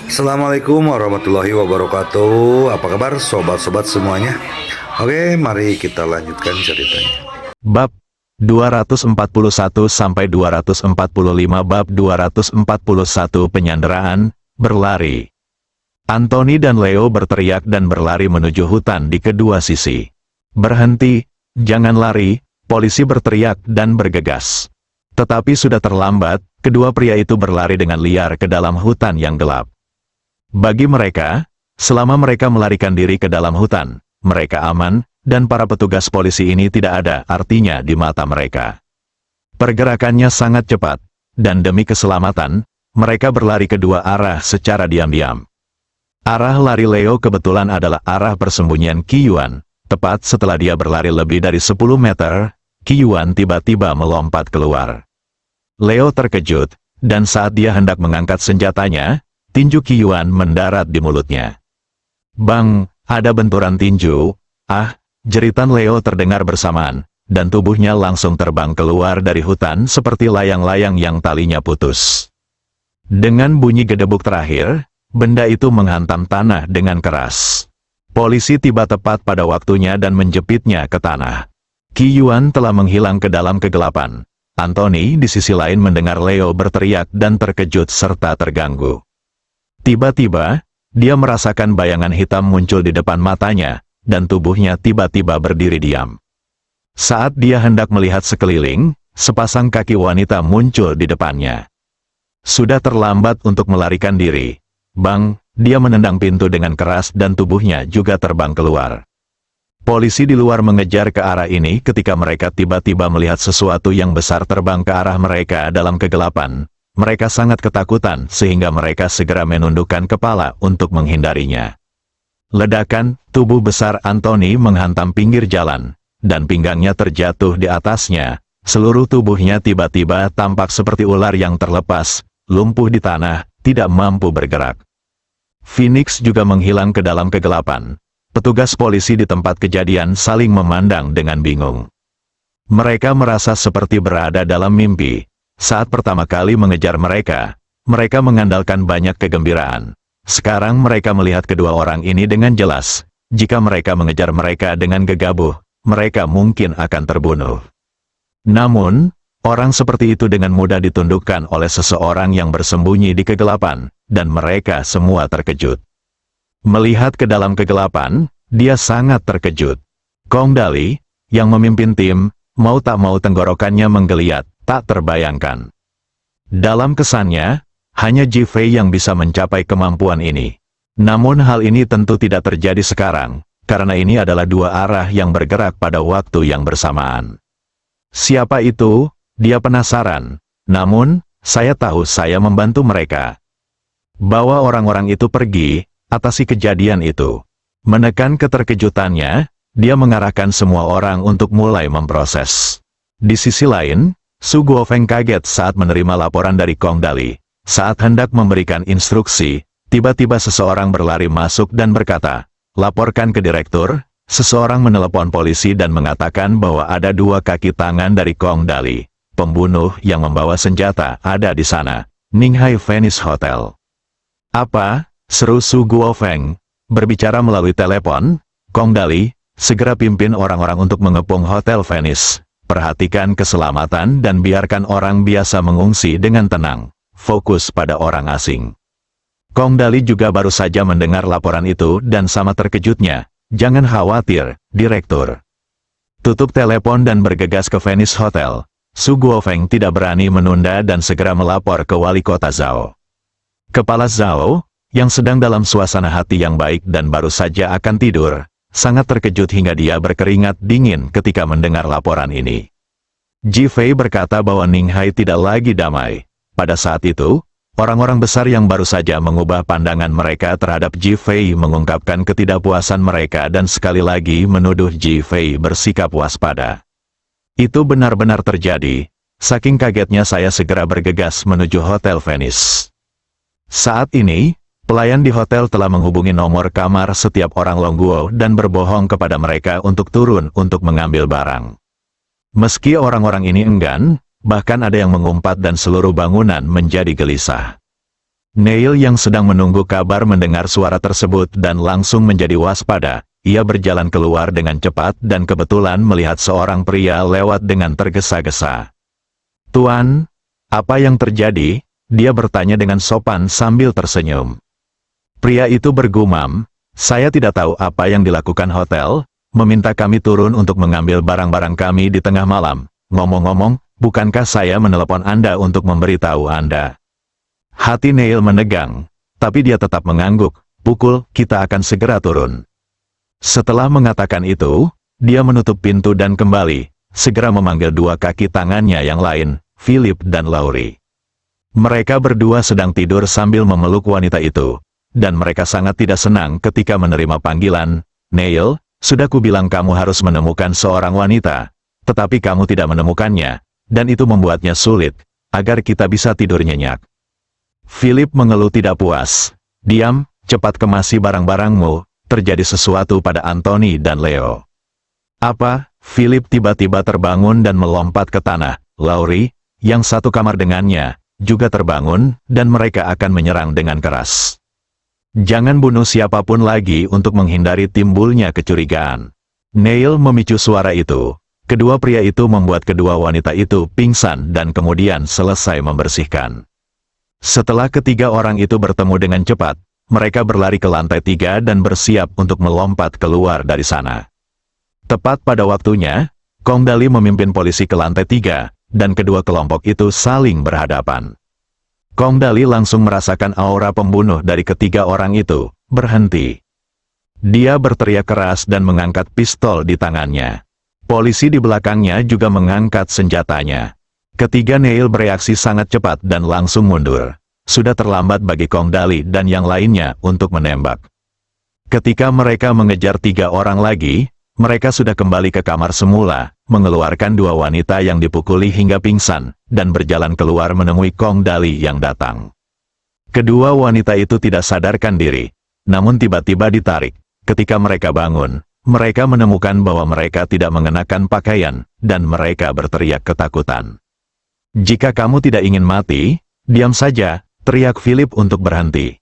Assalamualaikum warahmatullahi wabarakatuh. Apa kabar sobat-sobat semuanya? Oke, mari kita lanjutkan ceritanya. Bab 241 sampai 245. Bab 241 Penyanderaan, berlari. Anthony dan Leo berteriak dan berlari menuju hutan di kedua sisi. "Berhenti, jangan lari," polisi berteriak dan bergegas. Tetapi sudah terlambat, kedua pria itu berlari dengan liar ke dalam hutan yang gelap. Bagi mereka, selama mereka melarikan diri ke dalam hutan, mereka aman, dan para petugas polisi ini tidak ada artinya di mata mereka. Pergerakannya sangat cepat, dan demi keselamatan, mereka berlari kedua arah secara diam-diam. Arah lari Leo kebetulan adalah arah persembunyian Qiyuan. Tepat setelah dia berlari lebih dari 10 meter, Qiyuan tiba-tiba melompat keluar. Leo terkejut, dan saat dia hendak mengangkat senjatanya, tinju Qiyuan mendarat di mulutnya. "Bang!" Ada benturan tinju. "Ah!" Jeritan Leo terdengar bersamaan, dan tubuhnya langsung terbang keluar dari hutan seperti layang-layang yang talinya putus. Dengan bunyi gedebuk terakhir, benda itu menghantam tanah dengan keras. Polisi tiba tepat pada waktunya dan menjepitnya ke tanah. Qiyuan telah menghilang ke dalam kegelapan. Anthony di sisi lain mendengar Leo berteriak dan terkejut serta terganggu. Tiba-tiba, dia merasakan bayangan hitam muncul di depan matanya, dan tubuhnya tiba-tiba berdiri diam. Saat dia hendak melihat sekeliling, sepasang kaki wanita muncul di depannya. Sudah terlambat untuk melarikan diri. "Bang!" Dia menendang pintu dengan keras dan tubuhnya juga terbang keluar. Polisi di luar mengejar ke arah ini ketika mereka tiba-tiba melihat sesuatu yang besar terbang ke arah mereka dalam kegelapan. Mereka sangat ketakutan sehingga mereka segera menundukkan kepala untuk menghindarinya. Ledakan, tubuh besar Anthony menghantam pinggir jalan, dan pinggangnya terjatuh di atasnya. Seluruh tubuhnya tiba-tiba tampak seperti ular yang terlepas, lumpuh di tanah, tidak mampu bergerak. Phoenix juga menghilang ke dalam kegelapan. Petugas polisi di tempat kejadian saling memandang dengan bingung. Mereka merasa seperti berada dalam mimpi. Saat pertama kali mengejar mereka, mereka mengandalkan banyak kegembiraan. Sekarang mereka melihat kedua orang ini dengan jelas. Jika mereka mengejar mereka dengan gegabah, mereka mungkin akan terbunuh. Namun, orang seperti itu dengan mudah ditundukkan oleh seseorang yang bersembunyi di kegelapan, dan mereka semua terkejut. Melihat ke dalam kegelapan, dia sangat terkejut. Kong Dali, yang memimpin tim, mau tak mau tenggorokannya menggeliat, tak terbayangkan. Dalam kesannya, hanya Ji Fei yang bisa mencapai kemampuan ini. Namun hal ini tentu tidak terjadi sekarang, karena ini adalah dua arah yang bergerak pada waktu yang bersamaan. Siapa itu? Dia penasaran. Namun, saya tahu saya membantu mereka. Bawa orang-orang itu pergi, atasi kejadian itu. Menekan keterkejutannya, dia mengarahkan semua orang untuk mulai memproses. Di sisi lain, Su Guofeng kaget saat menerima laporan dari Kong Dali. Saat hendak memberikan instruksi, tiba-tiba seseorang berlari masuk dan berkata, "Laporkan ke direktur." Seseorang menelepon polisi dan mengatakan bahwa ada dua kaki tangan dari Kong Dali. Pembunuh yang membawa senjata ada di sana. Ninghai Venice Hotel. "Apa?" seru Su Guofeng. Berbicara melalui telepon, "Kong Dali, segera pimpin orang-orang untuk mengepung Hotel Venice. Perhatikan keselamatan dan biarkan orang biasa mengungsi dengan tenang. Fokus pada orang asing." Kong Dali juga baru saja mendengar laporan itu dan sama terkejutnya. "Jangan khawatir, Direktur." Tutup telepon dan bergegas ke Venice Hotel. Su Guofeng tidak berani menunda dan segera melapor ke wali kota Zhao. Kepala Zhao, yang sedang dalam suasana hati yang baik dan baru saja akan tidur, sangat terkejut hingga dia berkeringat dingin ketika mendengar laporan ini. Ji Fei berkata bahwa Ninghai tidak lagi damai. Pada saat itu, orang-orang besar yang baru saja mengubah pandangan mereka terhadap Ji Fei mengungkapkan ketidakpuasan mereka dan sekali lagi menuduh Ji Fei bersikap waspada. Itu benar-benar terjadi. Saking kagetnya saya segera bergegas menuju Hotel Venice. Saat ini, pelayan di hotel telah menghubungi nomor kamar setiap orang Longguo dan berbohong kepada mereka untuk turun untuk mengambil barang. Meski orang-orang ini enggan, bahkan ada yang mengumpat dan seluruh bangunan menjadi gelisah. Neil yang sedang menunggu kabar mendengar suara tersebut dan langsung menjadi waspada. Ia berjalan keluar dengan cepat dan kebetulan melihat seorang pria lewat dengan tergesa-gesa. "Tuan, apa yang terjadi?" Dia bertanya dengan sopan sambil tersenyum. Pria itu bergumam, "Saya tidak tahu apa yang dilakukan hotel, meminta kami turun untuk mengambil barang-barang kami di tengah malam. Ngomong-ngomong, bukankah saya menelepon Anda untuk memberitahu Anda?" Hati Neil menegang, tapi dia tetap mengangguk. "Pukul, kita akan segera turun." Setelah mengatakan itu, dia menutup pintu dan kembali, segera memanggil dua kaki tangannya yang lain, Philip dan Laurie. Mereka berdua sedang tidur sambil memeluk wanita itu, dan mereka sangat tidak senang ketika menerima panggilan. "Neil, sudah kubilang kamu harus menemukan seorang wanita, tetapi kamu tidak menemukannya, dan itu membuatnya sulit, agar kita bisa tidur nyenyak." Philip mengeluh tidak puas. "Diam, cepat kemasi barang-barangmu, terjadi sesuatu pada Anthony dan Leo." "Apa?" Philip tiba-tiba terbangun dan melompat ke tanah. Laurie, yang satu kamar dengannya, juga terbangun, dan mereka akan menyerang dengan keras. "Jangan bunuh siapapun lagi untuk menghindari timbulnya kecurigaan." Neil memicu suara itu. Kedua pria itu membuat kedua wanita itu pingsan dan kemudian selesai membersihkan. Setelah ketiga orang itu bertemu dengan cepat, mereka berlari ke lantai 3 dan bersiap untuk melompat keluar dari sana. Tepat pada waktunya, Kong Dali memimpin polisi ke lantai 3, dan kedua kelompok itu saling berhadapan. Kong Dali langsung merasakan aura pembunuh dari ketiga orang itu, berhenti. Dia berteriak keras dan mengangkat pistol di tangannya. Polisi di belakangnya juga mengangkat senjatanya. Ketiga Neil bereaksi sangat cepat dan langsung mundur. Sudah terlambat bagi Kong Dali dan yang lainnya untuk menembak. Ketika mereka mengejar 3 orang lagi, mereka sudah kembali ke kamar semula, mengeluarkan 2 wanita yang dipukuli hingga pingsan, dan berjalan keluar menemui Kong Dali yang datang. Kedua wanita itu tidak sadarkan diri, namun tiba-tiba ditarik. Ketika mereka bangun, mereka menemukan bahwa mereka tidak mengenakan pakaian, dan mereka berteriak ketakutan. "Jika kamu tidak ingin mati, diam saja," teriak Philip untuk berhenti.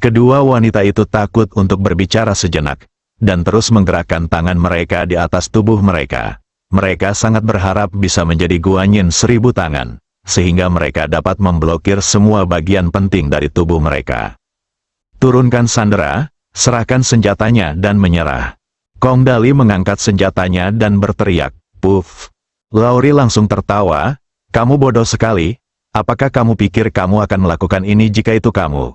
Kedua wanita itu takut untuk berbicara sejenak, dan terus menggerakkan tangan mereka di atas tubuh mereka. Mereka sangat berharap bisa menjadi guanyin 1000 tangan, sehingga mereka dapat memblokir semua bagian penting dari tubuh mereka. "Turunkan Sandera, serahkan senjatanya dan menyerah." Kong Dali mengangkat senjatanya dan berteriak, "Puff!" Laurie langsung tertawa, "Kamu bodoh sekali. Apakah kamu pikir kamu akan melakukan ini jika itu kamu?"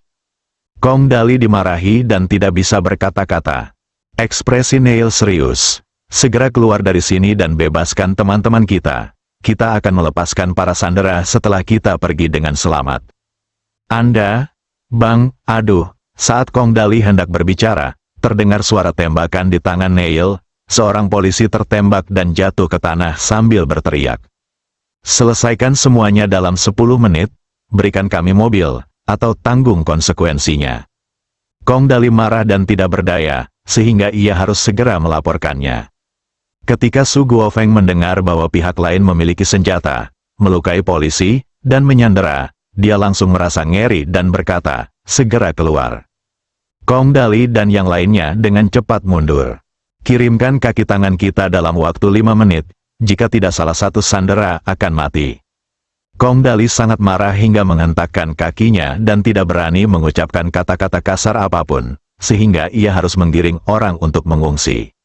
Kong Dali dimarahi dan tidak bisa berkata-kata. Ekspresi Neil serius. "Segera keluar dari sini dan bebaskan teman-teman kita. Kita akan melepaskan para sandera setelah kita pergi dengan selamat." "Anda, Bang, aduh." Saat Kong Dali hendak berbicara, terdengar suara tembakan di tangan Neil. Seorang polisi tertembak dan jatuh ke tanah sambil berteriak, "Selesaikan semuanya dalam 10 menit, berikan kami mobil, atau tanggung konsekuensinya." Kong Dali marah dan tidak berdaya, sehingga ia harus segera melaporkannya. Ketika Su Guofeng mendengar bahwa pihak lain memiliki senjata, melukai polisi, dan menyandera, dia langsung merasa ngeri dan berkata, "Segera keluar." Kong Dali dan yang lainnya dengan cepat mundur. "Kirimkan kaki tangan kita dalam waktu 5 menit, jika tidak salah satu sandera akan mati." Kong Dali sangat marah hingga menghentakkan kakinya dan tidak berani mengucapkan kata-kata kasar apapun, sehingga ia harus menggiring orang untuk mengungsi.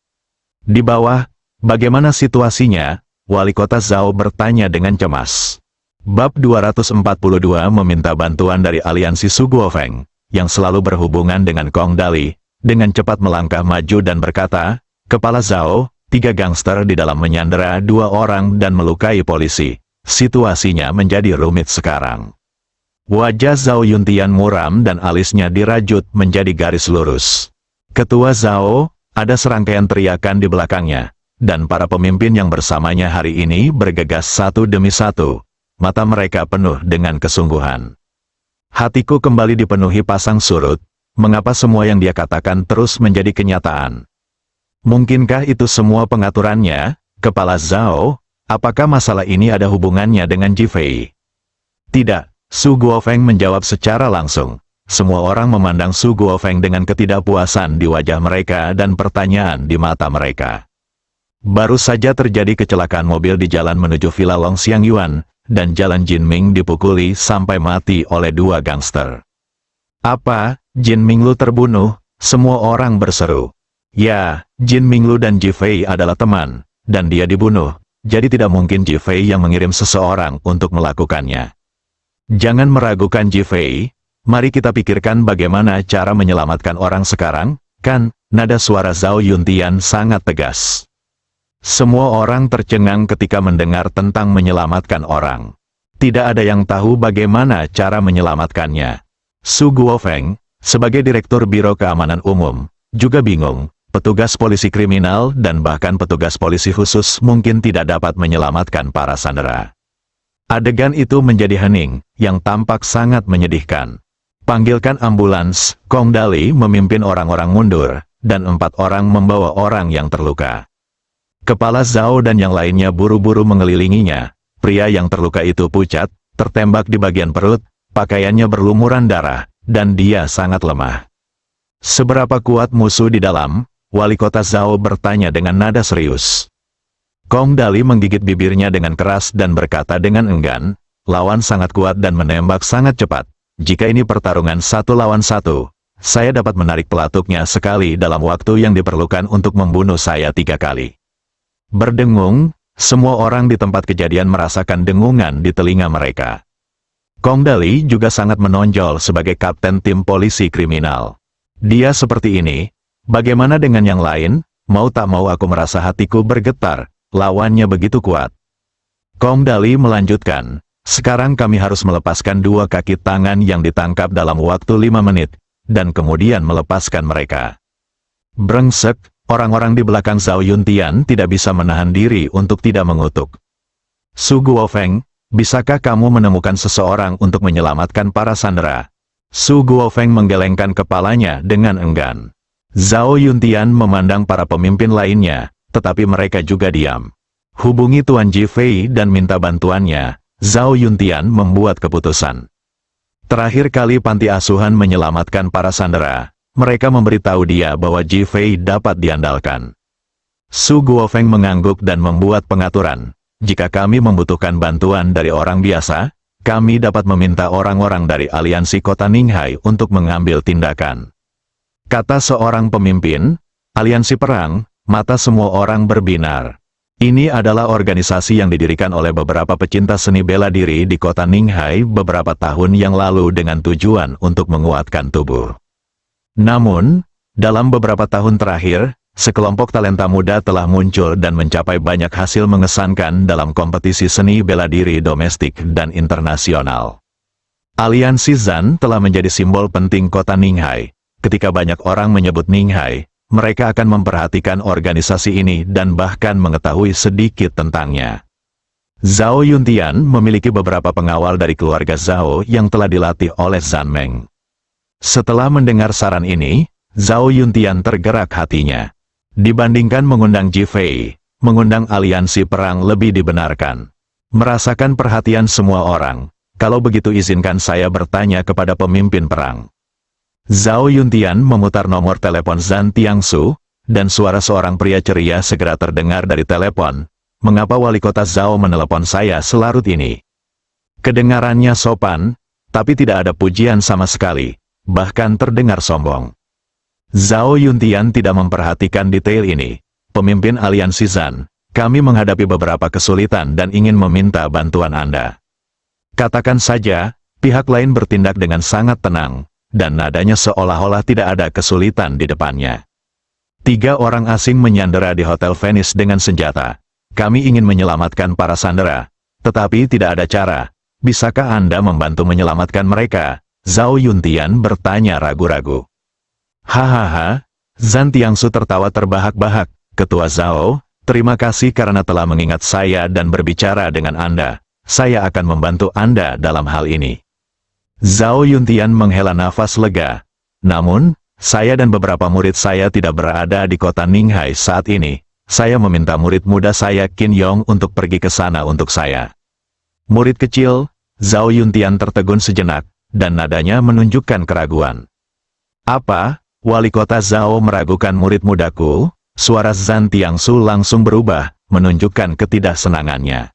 Di bawah, bagaimana situasinya? Wali Kota Zhao bertanya dengan cemas. Bab 242 meminta bantuan dari aliansi Su Guofeng, yang selalu berhubungan dengan Kong Dali, dengan cepat melangkah maju dan berkata, "Kepala Zhao, 3 gangster di dalam menyandera 2 orang dan melukai polisi. Situasinya menjadi rumit sekarang." Wajah Zhao Yuntian muram dan alisnya dirajut menjadi garis lurus. "Ketua Zhao," ada serangkaian teriakan di belakangnya, dan para pemimpin yang bersamanya hari ini bergegas satu demi satu. Mata mereka penuh dengan kesungguhan. Hatiku kembali dipenuhi pasang surut. Mengapa semua yang dia katakan terus menjadi kenyataan? Mungkinkah itu semua pengaturannya, Kepala Zhao? Apakah masalah ini ada hubungannya dengan Ji Fei? Tidak, Su Guofeng menjawab secara langsung. Semua orang memandang Su Guofeng dengan ketidakpuasan di wajah mereka dan pertanyaan di mata mereka. Baru saja terjadi kecelakaan mobil di jalan menuju Villa Long Xiang Yuan, dan Jalan Jinming dipukuli sampai mati oleh dua gangster. Apa, Jinming Lu terbunuh? Semua orang berseru. Ya, Jinming Lu dan Ji Fei adalah teman, dan dia dibunuh, jadi tidak mungkin Ji Fei yang mengirim seseorang untuk melakukannya. Jangan meragukan Ji Fei, mari kita pikirkan bagaimana cara menyelamatkan orang sekarang, kan? Nada suara Zhao Yuntian sangat tegas. Semua orang tercengang ketika mendengar tentang menyelamatkan orang. Tidak ada yang tahu bagaimana cara menyelamatkannya. Su Guofeng, sebagai Direktur Biro Keamanan Umum, juga bingung. Petugas polisi kriminal dan bahkan petugas polisi khusus mungkin tidak dapat menyelamatkan para sandera. Adegan itu menjadi hening, yang tampak sangat menyedihkan. Panggilkan ambulans, Kong Dali memimpin orang-orang mundur, dan 4 orang membawa orang yang terluka. Kepala Zhao dan yang lainnya buru-buru mengelilinginya. Pria yang terluka itu pucat, tertembak di bagian perut, pakaiannya berlumuran darah, dan dia sangat lemah. Seberapa kuat musuh di dalam? Wali kota Zhao bertanya dengan nada serius. Kong Dali menggigit bibirnya dengan keras dan berkata dengan enggan, lawan sangat kuat dan menembak sangat cepat. Jika ini pertarungan 1 lawan 1, saya dapat menarik pelatuknya sekali dalam waktu yang diperlukan untuk membunuh saya 3 kali. Berdengung, semua orang di tempat kejadian merasakan dengungan di telinga mereka. Kong Dali juga sangat menonjol sebagai kapten tim polisi kriminal. Dia seperti ini, bagaimana dengan yang lain? Mau tak mau aku merasa hatiku bergetar, lawannya begitu kuat. Kong Dali melanjutkan, sekarang kami harus melepaskan 2 kaki tangan yang ditangkap dalam waktu 5 menit, dan kemudian melepaskan mereka. Brengsek. Orang-orang di belakang Zhao Yuntian tidak bisa menahan diri untuk tidak mengutuk. Su Guofeng, bisakah kamu menemukan seseorang untuk menyelamatkan para sandera? Su Guofeng menggelengkan kepalanya dengan enggan. Zhao Yuntian memandang para pemimpin lainnya, tetapi mereka juga diam. Hubungi Tuan Ji Fei dan minta bantuannya. Zhao Yuntian membuat keputusan. Terakhir kali panti asuhan menyelamatkan para sandera. Mereka memberitahu dia bahwa Ji Fei dapat diandalkan. Su Guofeng mengangguk dan membuat pengaturan. Jika kami membutuhkan bantuan dari orang biasa, kami dapat meminta orang-orang dari aliansi kota Ninghai untuk mengambil tindakan. Kata seorang pemimpin, aliansi perang, mata semua orang berbinar. Ini adalah organisasi yang didirikan oleh beberapa pecinta seni bela diri di kota Ninghai beberapa tahun yang lalu dengan tujuan untuk menguatkan tubuh. Namun, dalam beberapa tahun terakhir, sekelompok talenta muda telah muncul dan mencapai banyak hasil mengesankan dalam kompetisi seni bela diri domestik dan internasional. Aliansi Zan telah menjadi simbol penting kota Ninghai. Ketika banyak orang menyebut Ninghai, mereka akan memperhatikan organisasi ini dan bahkan mengetahui sedikit tentangnya. Zhao Yuntian memiliki beberapa pengawal dari keluarga Zhao yang telah dilatih oleh Zhan Meng. Setelah mendengar saran ini, Zhao Yuntian tergerak hatinya. Dibandingkan mengundang Ji Fei, mengundang aliansi perang lebih dibenarkan. Merasakan perhatian semua orang, kalau begitu izinkan saya bertanya kepada pemimpin perang. Zhao Yuntian memutar nomor telepon Zhan Tiangsu, dan suara seorang pria ceria segera terdengar dari telepon. Mengapa wali kota Zhao menelepon saya selarut ini? Kedengarannya sopan, tapi tidak ada pujian sama sekali. Bahkan terdengar sombong. Zhao Yuntian tidak memperhatikan detail ini. Pemimpin aliansi Zhan, kami menghadapi beberapa kesulitan dan ingin meminta bantuan Anda. Katakan saja, pihak lain bertindak dengan sangat tenang, dan nadanya seolah-olah tidak ada kesulitan di depannya. 3 orang asing menyandera di Hotel Venice dengan senjata. Kami ingin menyelamatkan para sandera, tetapi tidak ada cara. Bisakah Anda membantu menyelamatkan mereka? Zhao Yuntian bertanya ragu-ragu. Hahaha, Zhan Tiangsu tertawa terbahak-bahak. Ketua Zhao, terima kasih karena telah mengingat saya dan berbicara dengan Anda. Saya akan membantu Anda dalam hal ini. Zhao Yuntian menghela nafas lega. Namun, saya dan beberapa murid saya tidak berada di kota Ninghai saat ini. Saya meminta murid muda saya Qin Yong untuk pergi ke sana untuk saya. Murid kecil, Zhao Yuntian tertegun sejenak. dan nadanya menunjukkan keraguan. Apa? Wali kota Zhao meragukan murid mudaku? Suara Zhan Tiangsu langsung berubah, menunjukkan ketidaksenangannya.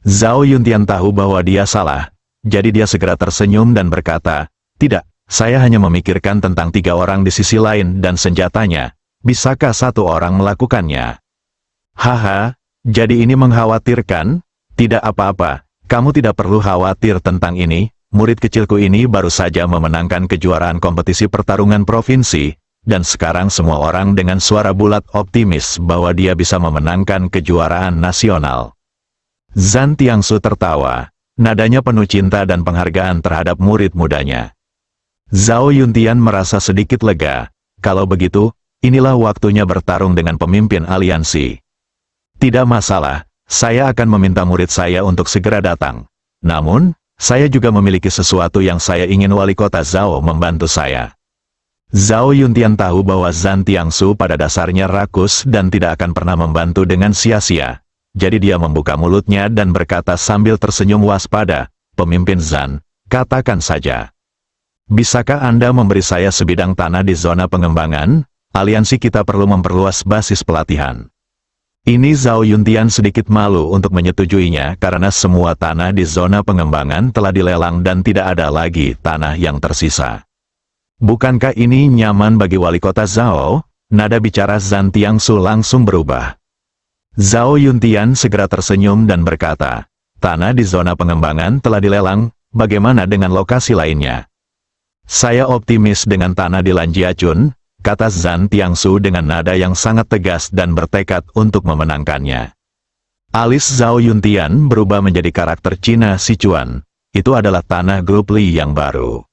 Zhao Yuntian tahu bahwa dia salah, jadi dia segera tersenyum dan berkata, "Tidak, saya hanya memikirkan tentang 3 orang di sisi lain dan senjatanya. Bisakah 1 orang melakukannya?" Haha, jadi ini mengkhawatirkan? Tidak apa-apa, kamu tidak perlu khawatir tentang ini. Murid kecilku ini baru saja memenangkan kejuaraan kompetisi pertarungan provinsi, dan sekarang semua orang dengan suara bulat optimis bahwa dia bisa memenangkan kejuaraan nasional. Zhan Tiangsu tertawa, nadanya penuh cinta dan penghargaan terhadap murid mudanya. Zhao Yuntian merasa sedikit lega. Kalau begitu, inilah waktunya bertarung dengan pemimpin aliansi. Tidak masalah, saya akan meminta murid saya untuk segera datang. Namun, saya juga memiliki sesuatu yang saya ingin wali kota Zhao membantu saya. Zhao Yuntian tahu bahwa Zhan Tiangsu pada dasarnya rakus dan tidak akan pernah membantu dengan sia-sia. Jadi dia membuka mulutnya dan berkata sambil tersenyum waspada, "Pemimpin Zhan, katakan saja. Bisakah Anda memberi saya sebidang tanah di zona pengembangan? Aliansi kita perlu memperluas basis pelatihan." Ini Zhao Yuntian sedikit malu untuk menyetujuinya karena semua tanah di zona pengembangan telah dilelang dan tidak ada lagi tanah yang tersisa. Bukankah ini nyaman bagi wali kota Zhao? Nada bicara Zhan Tiangsu langsung berubah. Zhao Yuntian segera tersenyum dan berkata, "Tanah di zona pengembangan telah dilelang, bagaimana dengan lokasi lainnya?" "Saya optimis dengan tanah di Lanjiachun," kata Zhan Tiangsu dengan nada yang sangat tegas dan bertekad untuk memenangkannya. Alis Zhao Yuntian berubah menjadi karakter Cina Sichuan. Itu adalah tanah grup Li yang baru.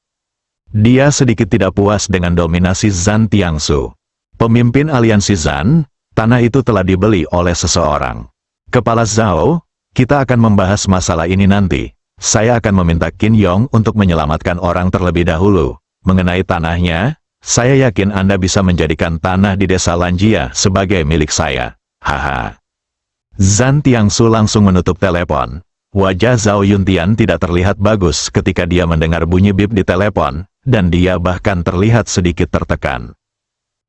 Dia sedikit tidak puas dengan dominasi Zhan Tiangsu. Pemimpin aliansi Zhan, tanah itu telah dibeli oleh seseorang. "Kepala Zhao, kita akan membahas masalah ini nanti. Saya akan meminta Qin Yong untuk menyelamatkan orang terlebih dahulu. Mengenai tanahnya, saya yakin Anda bisa menjadikan tanah di desa Lanjia sebagai milik saya." Haha. Zhan Tiangsu langsung menutup telepon. Wajah Zhao Yuntian tidak terlihat bagus ketika dia mendengar bunyi bip di telepon, dan dia bahkan terlihat sedikit tertekan.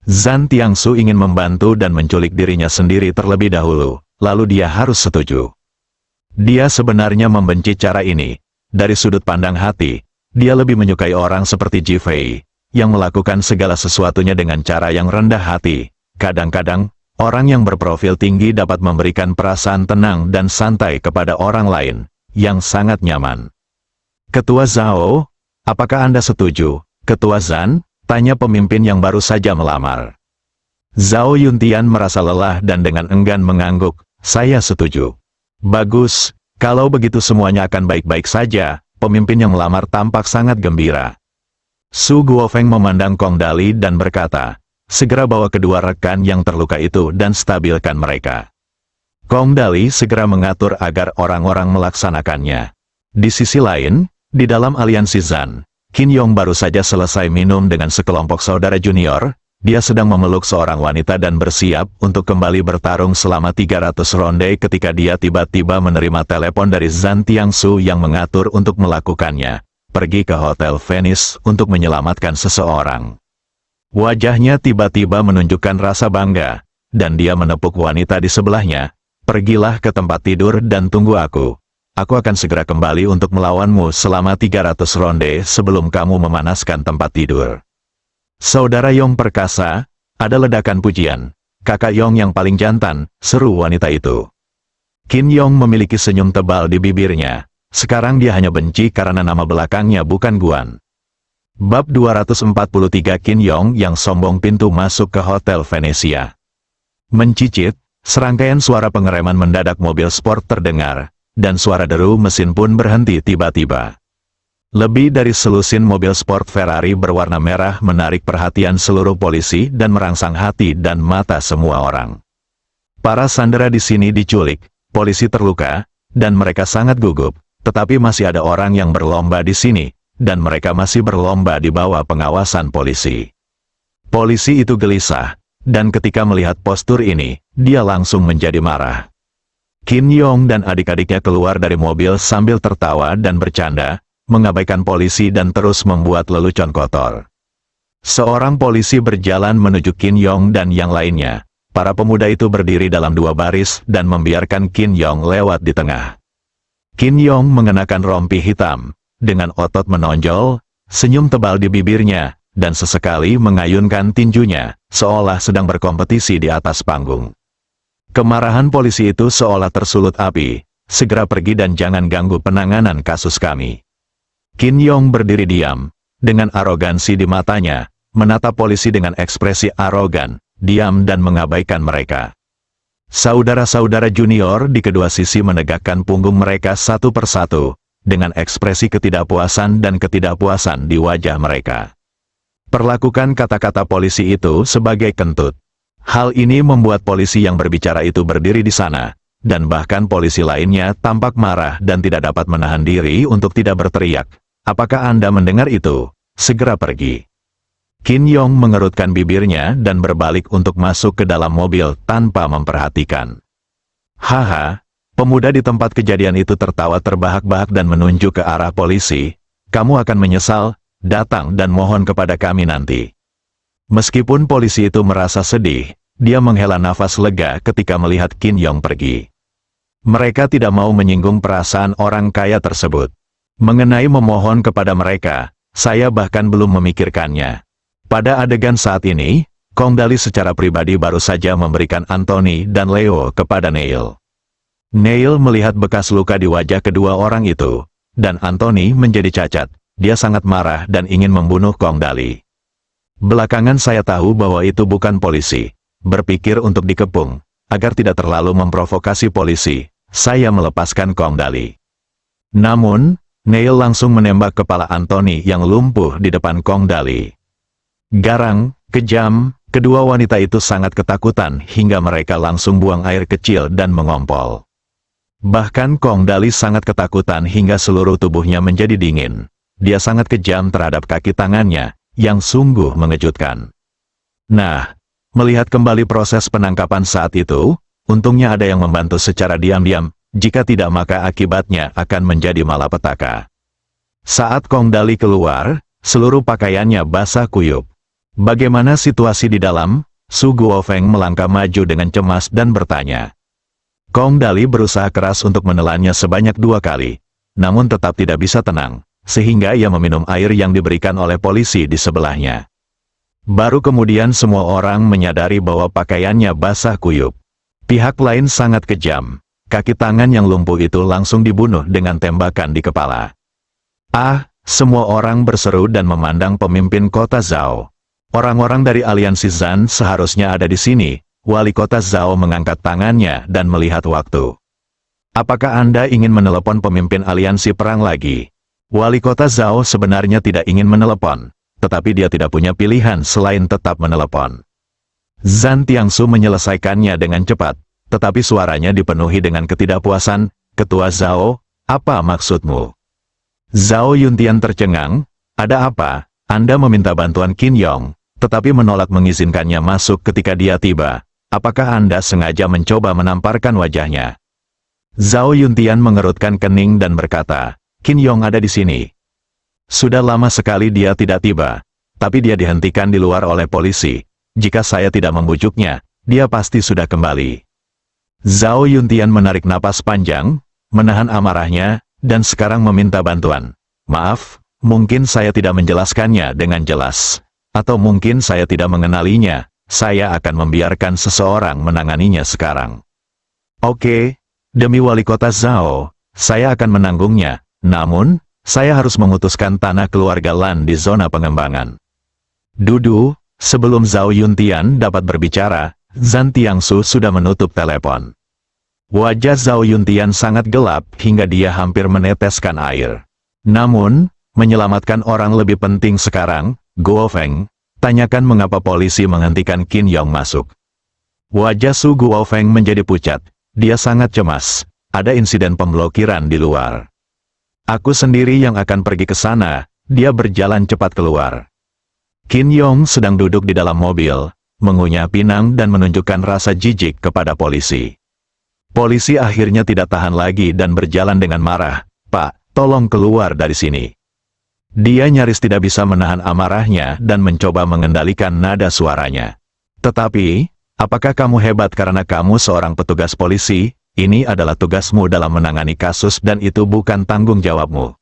Zhan Tiangsu ingin membantu dan menculik dirinya sendiri terlebih dahulu, lalu dia harus setuju. Dia sebenarnya membenci cara ini. Dari sudut pandang hati, dia lebih menyukai orang seperti Ji Fei, yang melakukan segala sesuatunya dengan cara yang rendah hati. Kadang-kadang, orang yang berprofil tinggi dapat memberikan perasaan tenang dan santai kepada orang lain, yang sangat nyaman. "Ketua Zhao, apakah Anda setuju, Ketua Zhan?" tanya pemimpin yang baru saja melamar. Zhao Yuntian merasa lelah dan dengan enggan mengangguk, "Saya setuju." "Bagus, kalau begitu semuanya akan baik-baik saja." Pemimpin yang melamar tampak sangat gembira. Su Guofeng memandang Kong Dali dan berkata, "Segera bawa kedua rekan yang terluka itu dan stabilkan mereka." Kong Dali segera mengatur agar orang-orang melaksanakannya. Di sisi lain, di dalam aliansi Zhan, Qin Yong baru saja selesai minum dengan sekelompok saudara junior. Dia sedang memeluk seorang wanita dan bersiap untuk kembali bertarung selama 300 ronde ketika dia tiba-tiba menerima telepon dari Zhan Tiangsu yang mengatur untuk melakukannya. Pergi ke Hotel Venice untuk menyelamatkan seseorang. Wajahnya tiba-tiba menunjukkan rasa bangga, dan dia menepuk wanita di sebelahnya. "Pergilah ke tempat tidur dan tunggu aku. Aku akan segera kembali untuk melawanmu selama 300 ronde sebelum kamu memanaskan tempat tidur." "Saudara Yong perkasa," ada ledakan pujian. "Kakak Yong yang paling jantan," seru wanita itu. Qin Yong memiliki senyum tebal di bibirnya. Sekarang dia hanya benci karena nama belakangnya bukan Guan. Bab 243 Qin Yong yang sombong pintu masuk ke Hotel Venesia. Mencicit, serangkaian suara pengereman mendadak mobil sport terdengar, dan suara deru mesin pun berhenti tiba-tiba. Lebih dari selusin mobil sport Ferrari berwarna merah menarik perhatian seluruh polisi dan merangsang hati dan mata semua orang. Para sandera di sini diculik, polisi terluka, dan mereka sangat gugup. Tetapi masih ada orang yang berlomba di sini, dan mereka masih berlomba di bawah pengawasan polisi. Polisi itu gelisah, dan ketika melihat postur ini, dia langsung menjadi marah. Qin Yong dan adik-adiknya keluar dari mobil sambil tertawa dan bercanda, mengabaikan polisi dan terus membuat lelucon kotor. Seorang polisi berjalan menuju Qin Yong dan yang lainnya. Para pemuda itu berdiri dalam dua baris dan membiarkan Qin Yong lewat di tengah. Qin Yong mengenakan rompi hitam, dengan otot menonjol, senyum tebal di bibirnya, dan sesekali mengayunkan tinjunya, seolah sedang berkompetisi di atas panggung. Kemarahan polisi itu seolah tersulut api. Segera pergi dan jangan ganggu penanganan kasus kami. Qin Yong berdiri diam, dengan arogansi di matanya, menatap polisi dengan ekspresi arogan, diam dan mengabaikan mereka. Saudara-saudara junior di kedua sisi menegakkan punggung mereka satu persatu, dengan ekspresi ketidakpuasan dan ketidakpuasan di wajah mereka. Perlakukan kata-kata polisi itu sebagai kentut. Hal ini membuat polisi yang berbicara itu berdiri di sana, dan bahkan polisi lainnya tampak marah dan tidak dapat menahan diri untuk tidak berteriak. Apakah Anda mendengar itu? Segera pergi. Qin Yong mengerutkan bibirnya dan berbalik untuk masuk ke dalam mobil tanpa memperhatikan. Haha, pemuda di tempat kejadian itu tertawa terbahak-bahak dan menunjuk ke arah polisi. Kamu akan menyesal, datang dan mohon kepada kami nanti. Meskipun polisi itu merasa sedih, dia menghela nafas lega ketika melihat Qin Yong pergi. Mereka tidak mau menyinggung perasaan orang kaya tersebut. Mengenai memohon kepada mereka, saya bahkan belum memikirkannya. Pada adegan saat ini, Kong Dali secara pribadi baru saja memberikan Anthony dan Leo kepada Neil. Neil melihat bekas luka di wajah kedua orang itu, dan Anthony menjadi cacat. Dia sangat marah dan ingin membunuh Kong Dali. Belakangan saya tahu bahwa itu bukan polisi. Berpikir untuk dikepung, agar tidak terlalu memprovokasi polisi. Saya melepaskan Kong Dali. Namun, Neil langsung menembak kepala Anthony yang lumpuh di depan Kong Dali. Garang, kejam, kedua wanita itu sangat ketakutan hingga mereka langsung buang air kecil dan mengompol. Bahkan Kong Dali sangat ketakutan hingga seluruh tubuhnya menjadi dingin. Dia sangat kejam terhadap kaki tangannya, yang sungguh mengejutkan. Nah, melihat kembali proses penangkapan saat itu, untungnya ada yang membantu secara diam-diam, jika tidak maka akibatnya akan menjadi malapetaka. Saat Kong Dali keluar, seluruh pakaiannya basah kuyup. Bagaimana situasi di dalam? Su Guofeng melangkah maju dengan cemas dan bertanya. Kong Dali berusaha keras untuk menelannya sebanyak 2 kali, namun tetap tidak bisa tenang, sehingga ia meminum air yang diberikan oleh polisi di sebelahnya. Baru kemudian semua orang menyadari bahwa pakaiannya basah kuyup. Pihak lain sangat kejam. Kaki tangan yang lumpuh itu langsung dibunuh dengan tembakan di kepala. Ah, semua orang berseru dan memandang pemimpin kota Zhao. Orang-orang dari aliansi Zan seharusnya ada di sini. Wali kota Zhao mengangkat tangannya dan melihat waktu. Apakah Anda ingin menelepon pemimpin aliansi perang lagi? Wali kota Zhao sebenarnya tidak ingin menelepon, tetapi dia tidak punya pilihan selain tetap menelepon. Zhan Tiangsu menyelesaikannya dengan cepat, tetapi suaranya dipenuhi dengan ketidakpuasan. Ketua Zhao, apa maksudmu? Zhao Yuntian tercengang. Ada apa? Anda meminta bantuan Qin Yong, tetapi menolak mengizinkannya masuk ketika dia tiba. Apakah Anda sengaja mencoba menamparkan wajahnya? Zhao Yuntian mengerutkan kening dan berkata, Qin Yong ada di sini. Sudah lama sekali dia tidak tiba, tapi dia dihentikan di luar oleh polisi. Jika saya tidak membujuknya, dia pasti sudah kembali. Zhao Yuntian menarik napas panjang, menahan amarahnya, dan sekarang meminta bantuan. Maaf, mungkin saya tidak menjelaskannya dengan jelas. Atau mungkin saya tidak mengenalinya, saya akan membiarkan seseorang menanganinya sekarang. Oke, demi wali kota Zhao, saya akan menanggungnya, namun, saya harus memutuskan tanah keluarga Lan di zona pengembangan. Dudu, sebelum Zhao Yuntian dapat berbicara, Zhan Tiangsu sudah menutup telepon. Wajah Zhao Yuntian sangat gelap hingga dia hampir meneteskan air. Namun, menyelamatkan orang lebih penting sekarang, Guofeng, tanyakan mengapa polisi menghentikan Qin Yong masuk. Wajah Su Guofeng menjadi pucat, dia sangat cemas, ada insiden pemblokiran di luar. Aku sendiri yang akan pergi ke sana, dia berjalan cepat keluar. Qin Yong sedang duduk di dalam mobil, mengunyah pinang dan menunjukkan rasa jijik kepada polisi. Polisi akhirnya tidak tahan lagi dan berjalan dengan marah. Pak, tolong keluar dari sini. Dia nyaris tidak bisa menahan amarahnya dan mencoba mengendalikan nada suaranya. Tetapi, apakah kamu hebat karena kamu seorang petugas polisi? Ini adalah tugasmu dalam menangani kasus dan itu bukan tanggung jawabmu.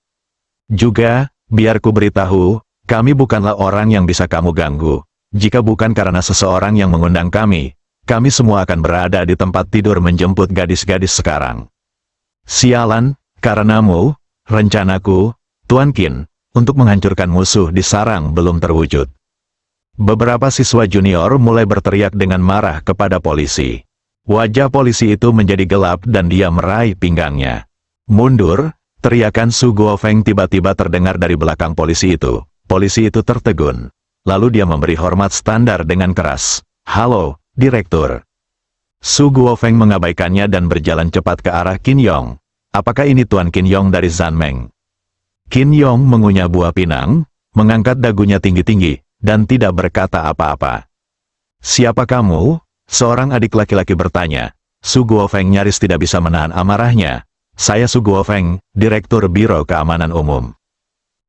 Juga, biar ku beritahu, kami bukanlah orang yang bisa kamu ganggu. Jika bukan karena seseorang yang mengundang kami semua akan berada di tempat tidur menjemput gadis-gadis sekarang. Sialan, karenamu, rencanaku, Tuan Qin, untuk menghancurkan musuh di sarang belum terwujud. Beberapa siswa junior mulai berteriak dengan marah kepada polisi. Wajah polisi itu menjadi gelap dan dia meraih pinggangnya. Mundur, teriakan Su Guofeng tiba-tiba terdengar dari belakang polisi itu. Polisi itu tertegun. Lalu dia memberi hormat standar dengan keras. Halo, Direktur. Su Guofeng mengabaikannya dan berjalan cepat ke arah Qin Yong. Apakah ini Tuan Qin Yong dari Zanmeng? Qin Yong mengunyah buah pinang, mengangkat dagunya tinggi-tinggi, dan tidak berkata apa-apa. Siapa kamu? Seorang adik laki-laki bertanya. Su Guofeng nyaris tidak bisa menahan amarahnya. Saya Su Guofeng, Direktur Biro Keamanan Umum.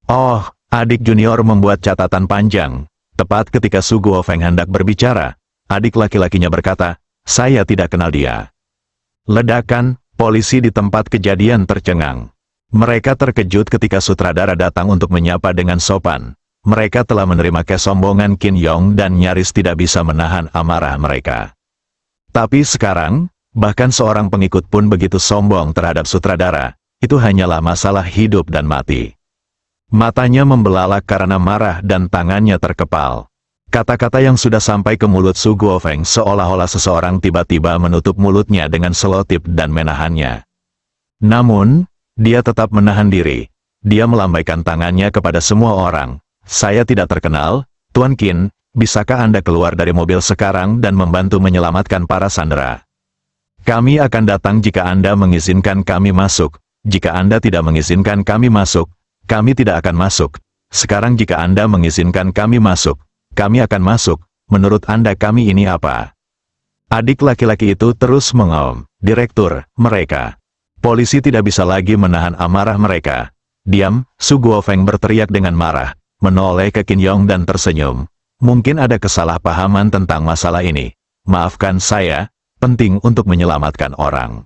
Oh, adik junior membuat catatan panjang. Tepat ketika Su Guofeng hendak berbicara, adik laki-lakinya berkata, saya tidak kenal dia. Ledakan, polisi di tempat kejadian tercengang. Mereka terkejut ketika sutradara datang untuk menyapa dengan sopan. Mereka telah menerima kesombongan Qin Yong dan nyaris tidak bisa menahan amarah mereka. Tapi sekarang, bahkan seorang pengikut pun begitu sombong terhadap sutradara, itu hanyalah masalah hidup dan mati. Matanya membelalak karena marah dan tangannya terkepal. Kata-kata yang sudah sampai ke mulut Su Guofeng seolah-olah seseorang tiba-tiba menutup mulutnya dengan selotip dan menahannya. Namun, dia tetap menahan diri. Dia melambaikan tangannya kepada semua orang. Saya tidak terkenal, Tuan Qin, bisakah Anda keluar dari mobil sekarang dan membantu menyelamatkan para sandera? Kami akan datang jika Anda mengizinkan kami masuk. Jika Anda tidak mengizinkan kami masuk, kami tidak akan masuk. Sekarang jika Anda mengizinkan kami masuk, kami akan masuk. Menurut Anda kami ini apa? Adik laki-laki itu terus mengaum. Direktur, mereka. Polisi tidak bisa lagi menahan amarah mereka. Diam, Su Guofeng berteriak dengan marah, menoleh ke Qin Yong dan tersenyum. Mungkin ada kesalahpahaman tentang masalah ini. Maafkan saya, penting untuk menyelamatkan orang.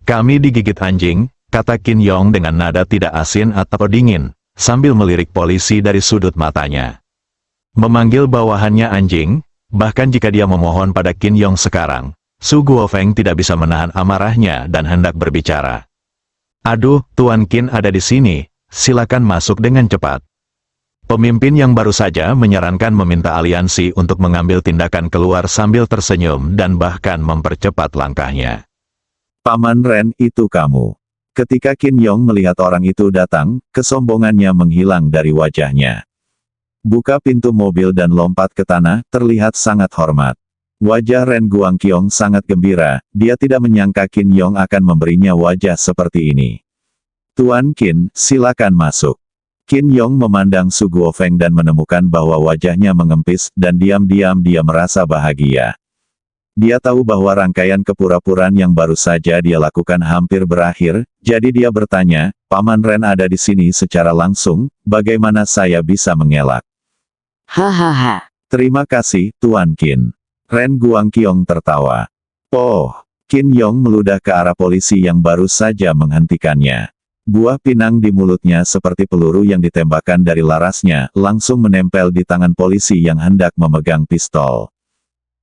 Kami digigit anjing, kata Qin Yong dengan nada tidak asin atau dingin, sambil melirik polisi dari sudut matanya. Memanggil bawahannya anjing, bahkan jika dia memohon pada Qin Yong sekarang, Su Guofeng tidak bisa menahan amarahnya dan hendak berbicara. Aduh, Tuan Qin ada di sini, silakan masuk dengan cepat. Pemimpin yang baru saja menyarankan meminta aliansi untuk mengambil tindakan keluar sambil tersenyum dan bahkan mempercepat langkahnya. Paman Ren, itu kamu. Ketika Qin Yong melihat orang itu datang, kesombongannya menghilang dari wajahnya. Buka pintu mobil dan lompat ke tanah, terlihat sangat hormat. Wajah Ren Guangqiong sangat gembira, dia tidak menyangka Qin Yong akan memberinya wajah seperti ini. Tuan Qin, silakan masuk. Qin Yong memandang Su Guofeng dan menemukan bahwa wajahnya mengempis, dan diam-diam dia merasa bahagia. Dia tahu bahwa rangkaian kepura-puraan yang baru saja dia lakukan hampir berakhir, jadi dia bertanya, Paman Ren ada di sini secara langsung, bagaimana saya bisa mengelak? Hahaha. Terima kasih, Tuan Qin. Ren Guangqiong tertawa. Oh, Qin Yong meludah ke arah polisi yang baru saja menghentikannya. Buah pinang di mulutnya seperti peluru yang ditembakkan dari larasnya, langsung menempel di tangan polisi yang hendak memegang pistol.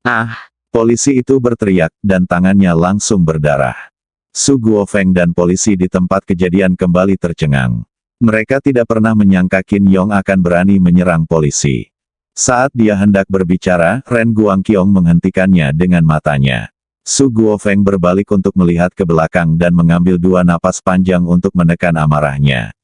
Ah, Polisi itu berteriak, dan tangannya langsung berdarah. Su Guofeng dan polisi di tempat kejadian kembali tercengang. Mereka tidak pernah menyangka Qin Yong akan berani menyerang polisi. Saat dia hendak berbicara, Ren Guangqiong menghentikannya dengan matanya. Su Guofeng berbalik untuk melihat ke belakang dan mengambil 2 napas panjang untuk menekan amarahnya.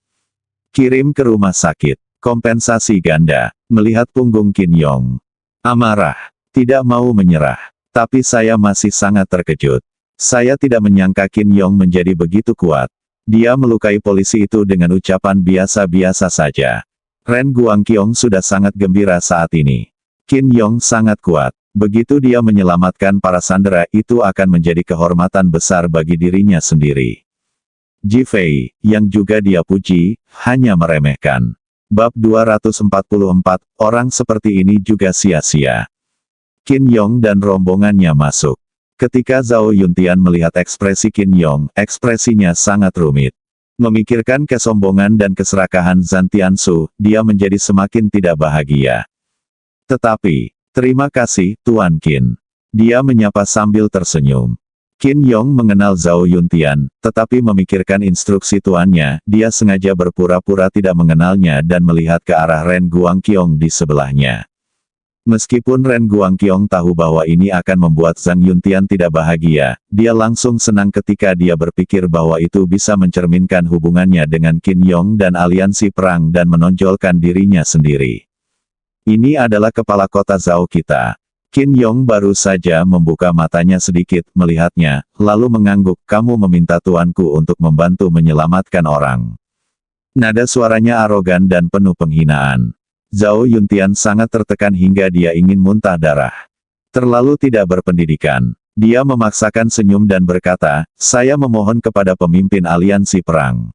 Kirim ke rumah sakit. Kompensasi ganda. Melihat punggung Qin Yong. Amarah. Tidak mau menyerah. Tapi saya masih sangat terkejut. Saya tidak menyangka Qin Yong menjadi begitu kuat. Dia melukai polisi itu dengan ucapan biasa-biasa saja. Ren Guangqiong sudah sangat gembira saat ini. Qin Yong sangat kuat. Begitu dia menyelamatkan para sandera itu akan menjadi kehormatan besar bagi dirinya sendiri. Ji Fei, yang juga dia puji, hanya meremehkan. Bab 244, orang seperti ini juga sia-sia. Qin Yong dan rombongannya masuk. Ketika Zhao Yuntian melihat ekspresi Qin Yong, ekspresinya sangat rumit. Memikirkan kesombongan dan keserakahan Zhan Tiansu, dia menjadi semakin tidak bahagia. Tetapi, terima kasih, Tuan Qin. Dia menyapa sambil tersenyum. Qin Yong mengenal Zhao Yuntian, tetapi memikirkan instruksi tuannya, dia sengaja berpura-pura tidak mengenalnya dan melihat ke arah Ren Guangqiong di sebelahnya. Meskipun Ren Guangqiong tahu bahwa ini akan membuat Zhang Yuntian tidak bahagia, dia langsung senang ketika dia berpikir bahwa itu bisa mencerminkan hubungannya dengan Qin Yong dan aliansi perang dan menonjolkan dirinya sendiri. Ini adalah kepala kota Zhao kita. Qin Yong baru saja membuka matanya sedikit melihatnya, lalu mengangguk, kamu meminta tuanku untuk membantu menyelamatkan orang. Nada suaranya arogan dan penuh penghinaan. Zhao Yuntian sangat tertekan hingga dia ingin muntah darah. Terlalu tidak berpendidikan. Dia memaksakan senyum dan berkata, saya memohon kepada pemimpin aliansi perang.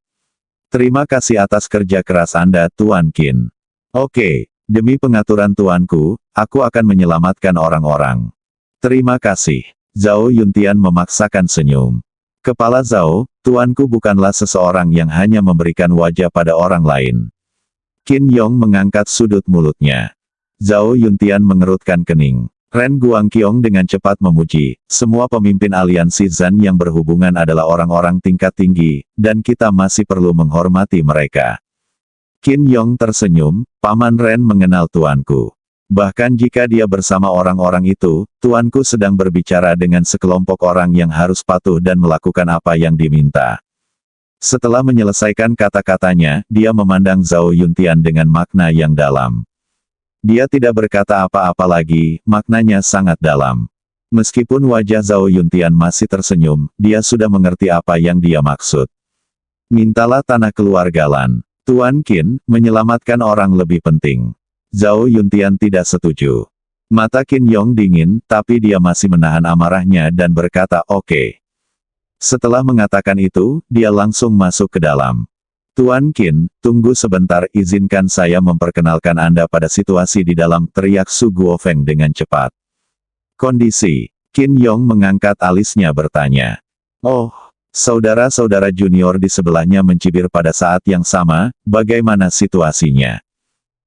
Terima kasih atas kerja keras Anda, Tuan Qin. Oke, demi pengaturan tuanku, aku akan menyelamatkan orang-orang. Terima kasih. Zhao Yuntian memaksakan senyum. Kepala Zhao, tuanku bukanlah seseorang yang hanya memberikan wajah pada orang lain. Qin Yong mengangkat sudut mulutnya. Zhao Yuntian mengerutkan kening. Ren Guangqiong dengan cepat memuji, semua pemimpin aliansi Zhan yang berhubungan adalah orang-orang tingkat tinggi, dan kita masih perlu menghormati mereka. Qin Yong tersenyum, Paman Ren mengenal tuanku. Bahkan jika dia bersama orang-orang itu, tuanku sedang berbicara dengan sekelompok orang yang harus patuh dan melakukan apa yang diminta. Setelah menyelesaikan kata-katanya, dia memandang Zhao Yuntian dengan makna yang dalam. Dia tidak berkata apa-apa lagi, maknanya sangat dalam. Meskipun wajah Zhao Yuntian masih tersenyum, dia sudah mengerti apa yang dia maksud. Mintalah tanah keluarga Lan. Tuan Qin, menyelamatkan orang lebih penting. Zhao Yuntian tidak setuju. Mata Qin Yong dingin, tapi dia masih menahan amarahnya dan berkata oke. Setelah mengatakan itu, dia langsung masuk ke dalam. Tuan Qin, tunggu sebentar, izinkan saya memperkenalkan Anda pada situasi di dalam, teriak Su Guofeng dengan cepat. Kondisi. Qin Yong mengangkat alisnya bertanya. Oh, saudara-saudara junior di sebelahnya mencibir pada saat yang sama, bagaimana situasinya?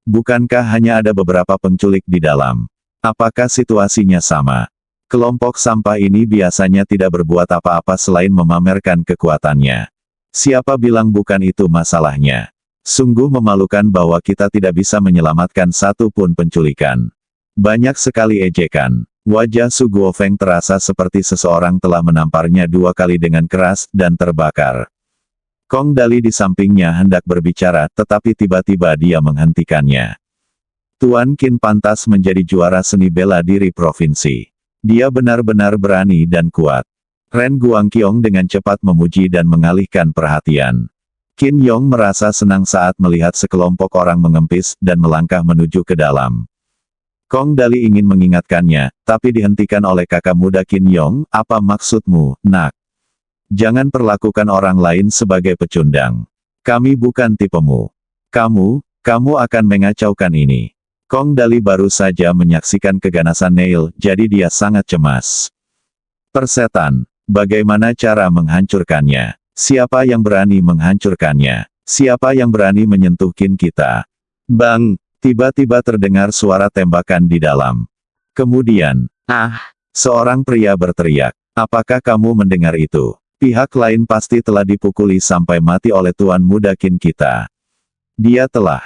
Bukankah hanya ada beberapa penculik di dalam? Apakah situasinya sama? Kelompok sampah ini biasanya tidak berbuat apa-apa selain memamerkan kekuatannya. Siapa bilang bukan itu masalahnya? Sungguh memalukan bahwa kita tidak bisa menyelamatkan satu pun penculikan. Banyak sekali ejekan. Wajah Su Guofeng terasa seperti seseorang telah menamparnya 2 kali dengan keras dan terbakar. Kong Dali di sampingnya hendak berbicara, tetapi tiba-tiba dia menghentikannya. Tuan Qin pantas menjadi juara seni bela diri provinsi. Dia benar-benar berani dan kuat. Ren Guangqiong dengan cepat memuji dan mengalihkan perhatian. Qin Yong merasa senang saat melihat sekelompok orang mengempis dan melangkah menuju ke dalam. Kong Dali ingin mengingatkannya, tapi dihentikan oleh kakak muda Qin Yong, apa maksudmu, nak? Jangan perlakukan orang lain sebagai pecundang. Kami bukan tipemu. Kamu akan mengacaukan ini. Kong Dali baru saja menyaksikan keganasan Neil, jadi dia sangat cemas. Persetan, bagaimana cara menghancurkannya? Siapa yang berani menghancurkannya? Siapa yang berani menyentuh Qin kita? Bang! Tiba-tiba terdengar suara tembakan di dalam. Kemudian, seorang pria berteriak. Apakah kamu mendengar itu? Pihak lain pasti telah dipukuli sampai mati oleh tuan muda Qin kita. Dia telah.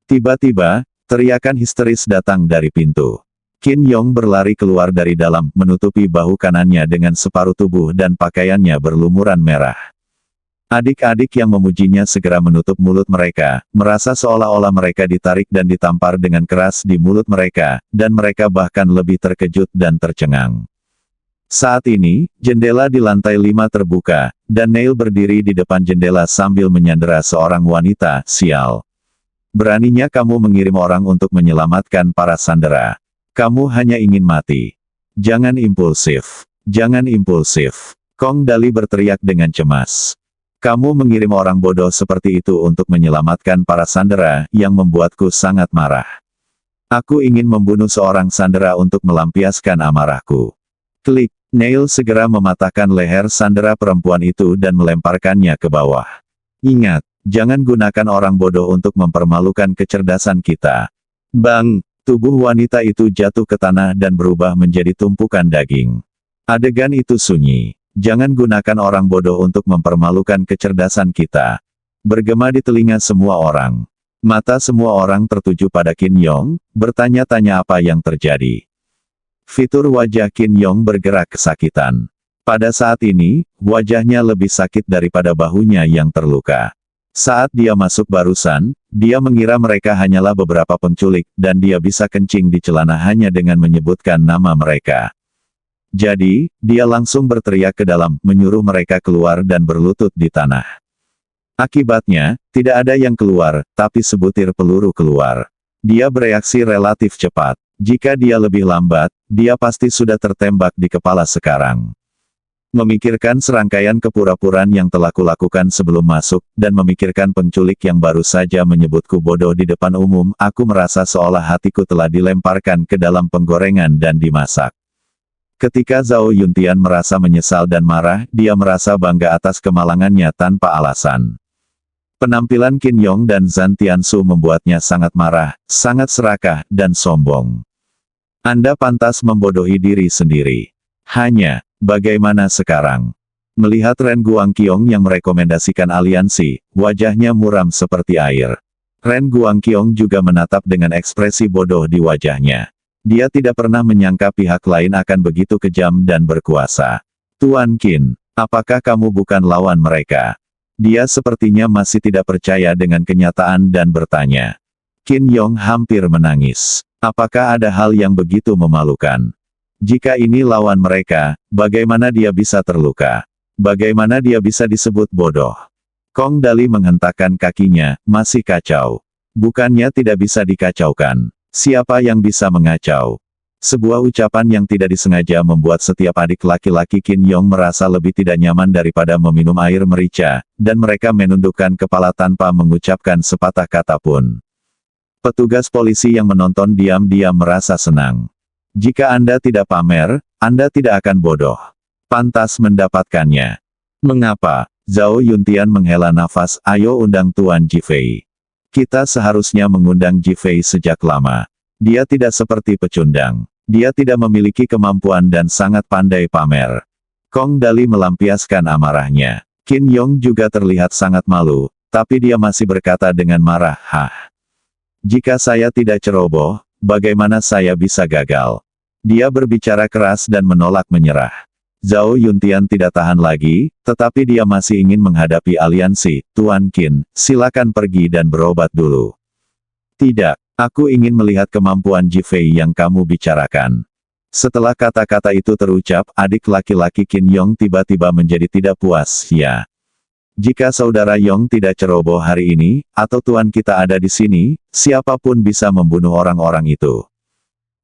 Tiba-tiba, teriakan histeris datang dari pintu. Qin Yong berlari keluar dari dalam, menutupi bahu kanannya dengan separuh tubuh dan pakaiannya berlumuran merah. Adik-adik yang memujinya segera menutup mulut mereka, merasa seolah-olah mereka ditarik dan ditampar dengan keras di mulut mereka, dan mereka bahkan lebih terkejut dan tercengang. Saat ini, jendela di lantai 5 terbuka, dan Neil berdiri di depan jendela sambil menyandera seorang wanita, sial. Beraninya kamu mengirim orang untuk menyelamatkan para sandera. Kamu hanya ingin mati. Jangan impulsif. Jangan impulsif. Kong Dali berteriak dengan cemas. Kamu mengirim orang bodoh seperti itu untuk menyelamatkan para sandera yang membuatku sangat marah. Aku ingin membunuh seorang sandera untuk melampiaskan amarahku. Klik, Neil segera mematahkan leher sandera perempuan itu dan melemparkannya ke bawah. Ingat, jangan gunakan orang bodoh untuk mempermalukan kecerdasan kita. Bang, tubuh wanita itu jatuh ke tanah dan berubah menjadi tumpukan daging. Adegan itu sunyi. Jangan gunakan orang bodoh untuk mempermalukan kecerdasan kita. Bergema di telinga semua orang. Mata semua orang tertuju pada Qin Yong, bertanya-tanya apa yang terjadi. Fitur wajah Qin Yong bergerak kesakitan. Pada saat ini, wajahnya lebih sakit daripada bahunya yang terluka. Saat dia masuk barusan, dia mengira mereka hanyalah beberapa penculik, dan dia bisa kencing di celana hanya dengan menyebutkan nama mereka. Jadi, dia langsung berteriak ke dalam, menyuruh mereka keluar dan berlutut di tanah. Akibatnya, tidak ada yang keluar, tapi sebutir peluru keluar. Dia bereaksi relatif cepat. Jika dia lebih lambat, dia pasti sudah tertembak di kepala sekarang. Memikirkan serangkaian kepura-puraan yang telah kulakukan sebelum masuk, dan memikirkan penculik yang baru saja menyebutku bodoh di depan umum, aku merasa seolah hatiku telah dilemparkan ke dalam penggorengan dan dimasak. Ketika Zhao Yuntian merasa menyesal dan marah, dia merasa bangga atas kemalangannya tanpa alasan. Penampilan Qin Yong dan Zhan Tiansu membuatnya sangat marah, sangat serakah, dan sombong. Anda pantas membodohi diri sendiri. Hanya, bagaimana sekarang? Melihat Ren Guangqiong yang merekomendasikan aliansi, wajahnya muram seperti air. Ren Guangqiong juga menatap dengan ekspresi bodoh di wajahnya. Dia tidak pernah menyangka pihak lain akan begitu kejam dan berkuasa. Tuan Qin, apakah kamu bukan lawan mereka? Dia sepertinya masih tidak percaya dengan kenyataan dan bertanya. Qin Yong hampir menangis. Apakah ada hal yang begitu memalukan? Jika ini lawan mereka, bagaimana dia bisa terluka? Bagaimana dia bisa disebut bodoh? Kong Dali menghentakkan kakinya, masih kacau. Bukannya tidak bisa dikacaukan. Siapa yang bisa mengacau? Sebuah ucapan yang tidak disengaja membuat setiap adik laki-laki Qin Yong merasa lebih tidak nyaman daripada meminum air merica, dan mereka menundukkan kepala tanpa mengucapkan sepatah kata pun. Petugas polisi yang menonton diam-diam merasa senang. Jika Anda tidak pamer, Anda tidak akan bodoh. Pantas mendapatkannya. Mengapa? Zhao Yuntian menghela nafas, ayo undang Tuan Jifei. Kita seharusnya mengundang Jifei sejak lama. Dia tidak seperti pecundang. Dia tidak memiliki kemampuan dan sangat pandai pamer. Kong Dali melampiaskan amarahnya. Qin Yong juga terlihat sangat malu, tapi dia masih berkata dengan marah, "Hah. Jika saya tidak ceroboh, bagaimana saya bisa gagal?" Dia berbicara keras dan menolak menyerah. Zhao Yuntian tidak tahan lagi, tetapi dia masih ingin menghadapi aliansi. Tuan Qin, silakan pergi dan berobat dulu. Tidak, aku ingin melihat kemampuan Jifei yang kamu bicarakan. Setelah kata-kata itu terucap, adik laki-laki Qin Yong tiba-tiba menjadi tidak puas. Ya. Jika saudara Yong tidak ceroboh hari ini, atau tuan kita ada di sini, siapapun bisa membunuh orang-orang itu.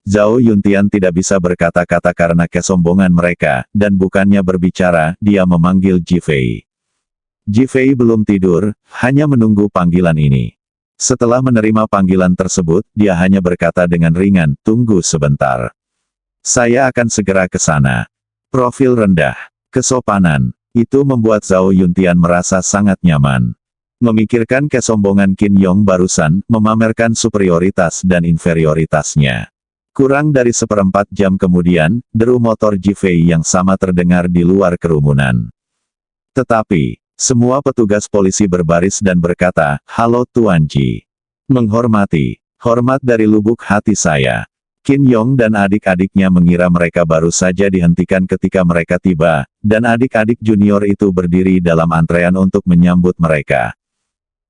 Zhao Yuntian tidak bisa berkata-kata karena kesombongan mereka, dan bukannya berbicara, dia memanggil Jifei. Jifei belum tidur, hanya menunggu panggilan ini. Setelah menerima panggilan tersebut, dia hanya berkata dengan ringan, tunggu sebentar. Saya akan segera ke sana. Profil rendah, kesopanan, itu membuat Zhao Yuntian merasa sangat nyaman. Memikirkan kesombongan Qin Yong barusan, memamerkan superioritas dan inferioritasnya. Kurang dari seperempat jam kemudian, deru motor Jifei yang sama terdengar di luar kerumunan. Tetapi, semua petugas polisi berbaris dan berkata, "Halo Tuan Ji. Menghormati, hormat dari lubuk hati saya." Qin Yong dan adik-adiknya mengira mereka baru saja dihentikan ketika mereka tiba, dan adik-adik junior itu berdiri dalam antrean untuk menyambut mereka.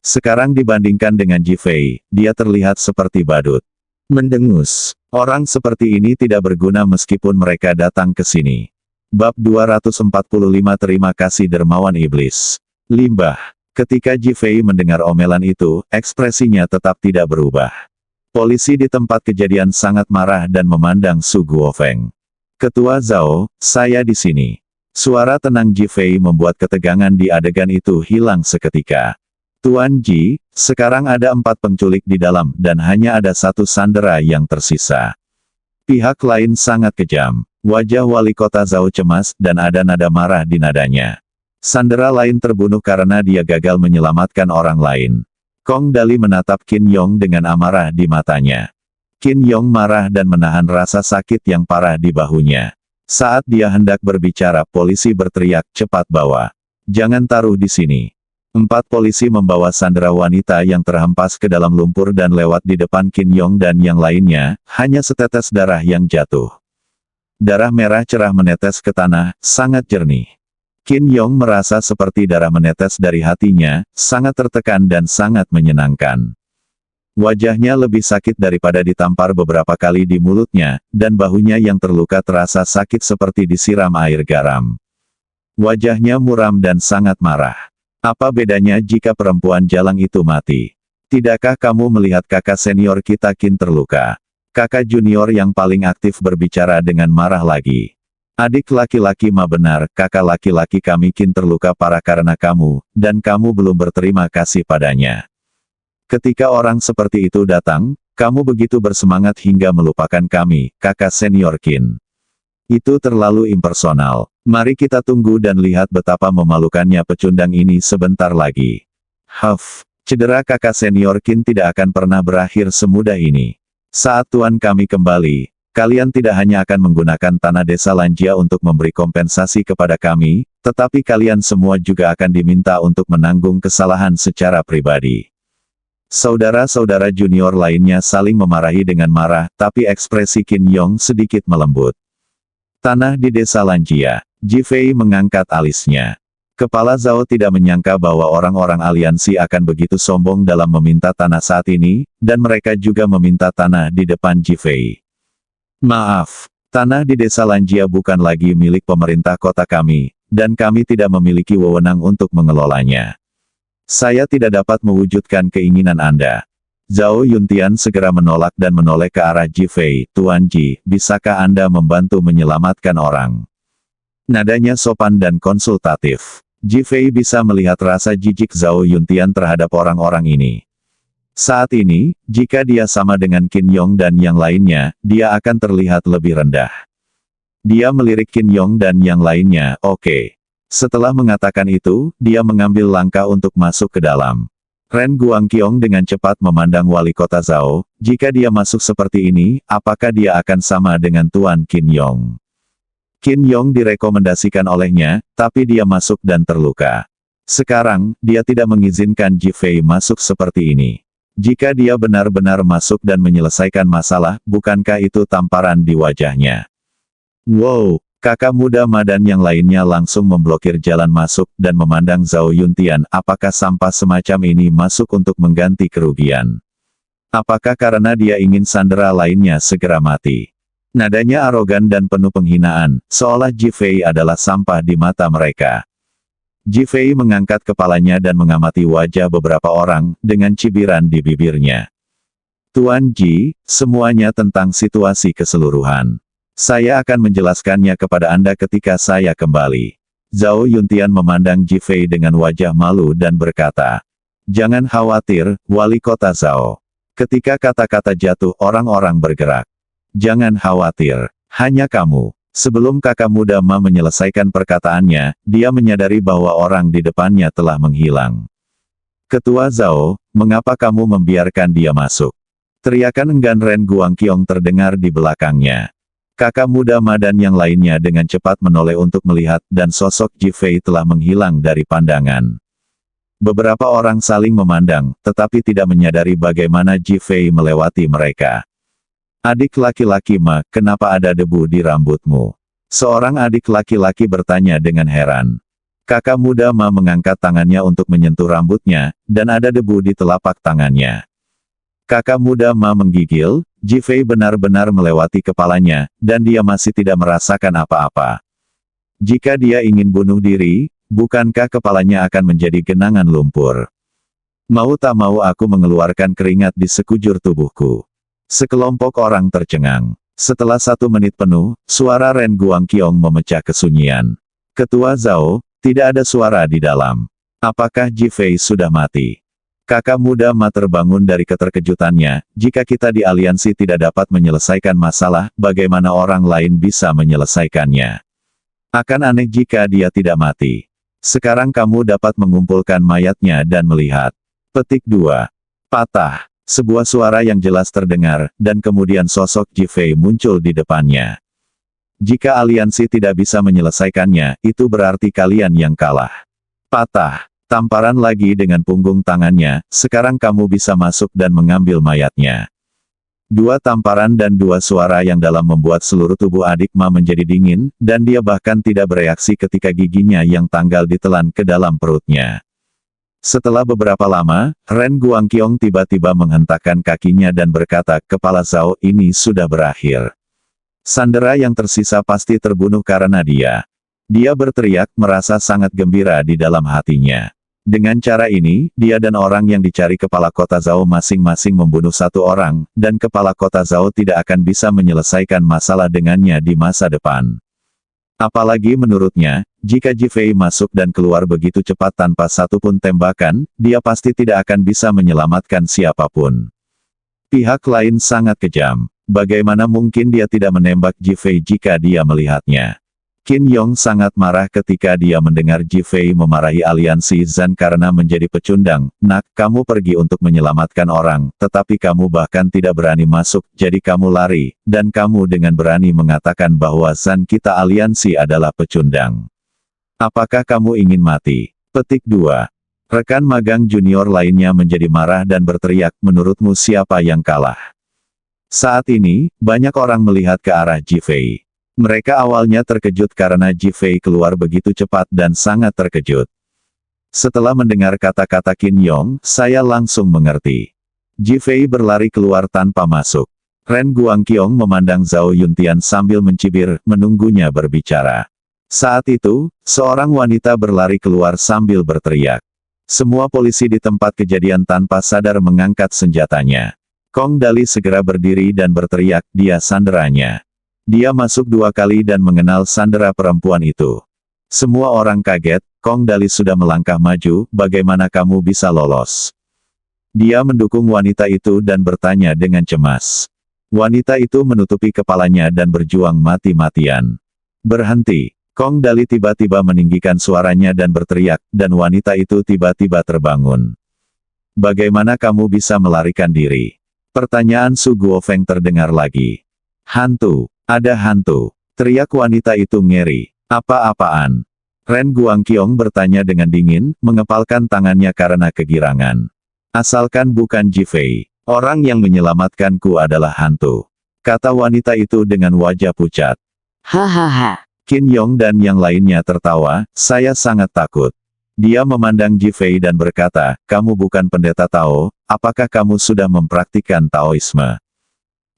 Sekarang dibandingkan dengan Jifei, dia terlihat seperti badut. Mendengus. Orang seperti ini tidak berguna meskipun mereka datang ke sini. Bab 245 Terima kasih dermawan iblis. Limbah. Ketika Jifei mendengar omelan itu, ekspresinya tetap tidak berubah. Polisi di tempat kejadian sangat marah dan memandang Su Guofeng. Ketua Zhao, saya di sini. Suara tenang Ji Fei membuat ketegangan di adegan itu hilang seketika. Tuan Ji, sekarang ada 4 penculik di dalam dan hanya ada 1 sandera yang tersisa. Pihak lain sangat kejam. Wajah wali kota Zhao cemas dan ada nada marah di nadanya. Sandera lain terbunuh karena dia gagal menyelamatkan orang lain. Kong Dali menatap Qin Yong dengan amarah di matanya. Qin Yong marah dan menahan rasa sakit yang parah di bahunya. Saat dia hendak berbicara, polisi berteriak, "Cepat bawa. Jangan taruh di sini." 4 polisi membawa sandera wanita yang terhempas ke dalam lumpur dan lewat di depan Qin Yong dan yang lainnya, hanya setetes darah yang jatuh. Darah merah cerah menetes ke tanah, sangat jernih. Qin Yong merasa seperti darah menetes dari hatinya, sangat tertekan dan sangat menyenangkan. Wajahnya lebih sakit daripada ditampar beberapa kali di mulutnya, dan bahunya yang terluka terasa sakit seperti disiram air garam. Wajahnya muram dan sangat marah. Apa bedanya jika perempuan jalang itu mati? Tidakkah kamu melihat kakak senior kita Qin terluka? Kakak junior yang paling aktif berbicara dengan marah lagi. Adik laki-laki Ma benar, kakak laki-laki kami Qin terluka parah karena kamu, dan kamu belum berterima kasih padanya. Ketika orang seperti itu datang, kamu begitu bersemangat hingga melupakan kami, kakak senior Qin. Itu terlalu impersonal. Mari kita tunggu dan lihat betapa memalukannya pecundang ini sebentar lagi. Cedera kakak senior Qin tidak akan pernah berakhir semudah ini. Saat tuan kami kembali, kalian tidak hanya akan menggunakan tanah desa Lanjia untuk memberi kompensasi kepada kami, tetapi kalian semua juga akan diminta untuk menanggung kesalahan secara pribadi. Saudara-saudara junior lainnya saling memarahi dengan marah, tapi ekspresi Qin Yong sedikit melembut. Tanah di desa Lanjia. Ji Fei mengangkat alisnya. Kepala Zhao tidak menyangka bahwa orang-orang aliansi akan begitu sombong dalam meminta tanah saat ini, dan mereka juga meminta tanah di depan Ji Fei. Maaf, tanah di desa Lanjia bukan lagi milik pemerintah kota kami, dan kami tidak memiliki wewenang untuk mengelolanya. Saya tidak dapat mewujudkan keinginan Anda. Zhao Yuntian segera menolak dan menoleh ke arah Ji Fei. Tuan Ji, bisakah Anda membantu menyelamatkan orang? Nadanya sopan dan konsultatif. Ji Fei bisa melihat rasa jijik Zhao Yuntian terhadap orang-orang ini. Saat ini, jika dia sama dengan Qin Yong dan yang lainnya, dia akan terlihat lebih rendah. Dia melirik Qin Yong dan yang lainnya, oke. Setelah mengatakan itu, dia mengambil langkah untuk masuk ke dalam. Ren Guangqiong dengan cepat memandang wali kota Zhao, jika dia masuk seperti ini, apakah dia akan sama dengan Tuan Qin Yong? Qin Yong direkomendasikan olehnya, tapi dia masuk dan terluka. Sekarang, dia tidak mengizinkan Ji Fei masuk seperti ini. Jika dia benar-benar masuk dan menyelesaikan masalah, bukankah itu tamparan di wajahnya? Wow, kakak muda Ma dan yang lainnya langsung memblokir jalan masuk dan memandang Zhao Yuntian. Apakah sampah semacam ini masuk untuk mengganti kerugian? Apakah karena dia ingin sandera lainnya segera mati? Nadanya arogan dan penuh penghinaan, seolah Ji Fei adalah sampah di mata mereka. Ji Fei mengangkat kepalanya dan mengamati wajah beberapa orang, dengan cibiran di bibirnya. Tuan Ji, semuanya tentang situasi keseluruhan. Saya akan menjelaskannya kepada Anda ketika saya kembali. Zhao Yuntian memandang Ji Fei dengan wajah malu dan berkata, "Jangan khawatir, wali kota Zhao." Ketika kata-kata jatuh, orang-orang bergerak. Jangan khawatir, hanya kamu. Sebelum kakak muda Ma menyelesaikan perkataannya, dia menyadari bahwa orang di depannya telah menghilang. Ketua Zhao, mengapa kamu membiarkan dia masuk? Teriakan enggan Ren Guangqiong terdengar di belakangnya. Kakak muda Ma dan yang lainnya dengan cepat menoleh untuk melihat, dan sosok Ji Fei telah menghilang dari pandangan. Beberapa orang saling memandang, tetapi tidak menyadari bagaimana Ji Fei melewati mereka. Adik laki-laki Ma, kenapa ada debu di rambutmu? Seorang adik laki-laki bertanya dengan heran. Kakak muda Ma mengangkat tangannya untuk menyentuh rambutnya, dan ada debu di telapak tangannya. Kakak muda Ma menggigil, Ji Fei benar-benar melewati kepalanya, dan dia masih tidak merasakan apa-apa. Jika dia ingin bunuh diri, bukankah kepalanya akan menjadi genangan lumpur? Mau tak mau aku mengeluarkan keringat di sekujur tubuhku. Sekelompok orang tercengang. Setelah 1 menit penuh, suara Ren Guangqiong memecah kesunyian. Ketua Zhao, tidak ada suara di dalam. Apakah Ji Fei sudah mati? Kakak muda Ma terbangun dari keterkejutannya, jika kita di aliansi tidak dapat menyelesaikan masalah, bagaimana orang lain bisa menyelesaikannya? Akan aneh jika dia tidak mati. Sekarang kamu dapat mengumpulkan mayatnya dan melihat. Petik 2. Patah. Sebuah suara yang jelas terdengar, dan kemudian sosok Ji Fei muncul di depannya. Jika aliansi tidak bisa menyelesaikannya, itu berarti kalian yang kalah. Patah. Tamparan lagi dengan punggung tangannya, sekarang kamu bisa masuk dan mengambil mayatnya. Dua tamparan dan dua suara yang dalam membuat seluruh tubuh adik Ma menjadi dingin, dan dia bahkan tidak bereaksi ketika giginya yang tanggal ditelan ke dalam perutnya. Setelah beberapa lama, Ren Guangqiong tiba-tiba menghentakkan kakinya dan berkata, kepala Zhao ini sudah berakhir. Sandera yang tersisa pasti terbunuh karena dia. Dia berteriak, merasa sangat gembira di dalam hatinya. Dengan cara ini, dia dan orang yang dicari kepala kota Zhao masing-masing membunuh satu orang, dan kepala kota Zhao tidak akan bisa menyelesaikan masalah dengannya di masa depan. Apalagi menurutnya, jika Ji Fei masuk dan keluar begitu cepat tanpa satupun tembakan, dia pasti tidak akan bisa menyelamatkan siapapun. Pihak lain sangat kejam. Bagaimana mungkin dia tidak menembak Ji Fei jika dia melihatnya? Qin Yong sangat marah ketika dia mendengar Ji Fei memarahi aliansi Zan karena menjadi pecundang. Nak, kamu pergi untuk menyelamatkan orang, tetapi kamu bahkan tidak berani masuk, jadi kamu lari, dan kamu dengan berani mengatakan bahwa Zan kita aliansi adalah pecundang. Apakah kamu ingin mati? Petik 2. Rekan magang junior lainnya menjadi marah dan berteriak, menurutmu siapa yang kalah? Saat ini, banyak orang melihat ke arah Ji Fei. Mereka awalnya terkejut karena Ji Fei keluar begitu cepat dan sangat terkejut. Setelah mendengar kata-kata Qin Yong, saya langsung mengerti. Ji Fei berlari keluar tanpa masuk. Ren Guangqiong memandang Zhao Yuntian sambil mencibir, menunggunya berbicara. Saat itu, seorang wanita berlari keluar sambil berteriak. Semua polisi di tempat kejadian tanpa sadar mengangkat senjatanya. Kong Dali segera berdiri dan berteriak, dia sanderanya. Dia masuk 2 kali dan mengenal sandera perempuan itu. Semua orang kaget, Kong Dali sudah melangkah maju, bagaimana kamu bisa lolos? Dia mendukung wanita itu dan bertanya dengan cemas. Wanita itu menutupi kepalanya dan berjuang mati-matian. Berhenti. Kong Dali tiba-tiba meninggikan suaranya dan berteriak, dan wanita itu tiba-tiba terbangun. Bagaimana kamu bisa melarikan diri? Pertanyaan Su Guofeng terdengar lagi. Hantu. Ada hantu. Teriak wanita itu ngeri. Apa-apaan? Ren Guangqiong bertanya dengan dingin, mengepalkan tangannya karena kegirangan. Asalkan bukan Ji Fei. Orang yang menyelamatkanku adalah hantu. Kata wanita itu dengan wajah pucat. Hahaha. Qin Yong dan yang lainnya tertawa, saya sangat takut. Dia memandang Ji Fei dan berkata, kamu bukan pendeta Tao, apakah kamu sudah mempraktikkan Taoisme?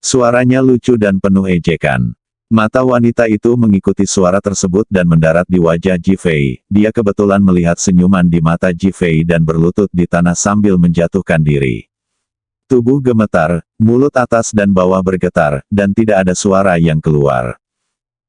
Suaranya lucu dan penuh ejekan. Mata wanita itu mengikuti suara tersebut dan mendarat di wajah Ji Fei. Dia kebetulan melihat senyuman di mata Ji Fei dan berlutut di tanah sambil menjatuhkan diri. Tubuh gemetar, mulut atas dan bawah bergetar, dan tidak ada suara yang keluar.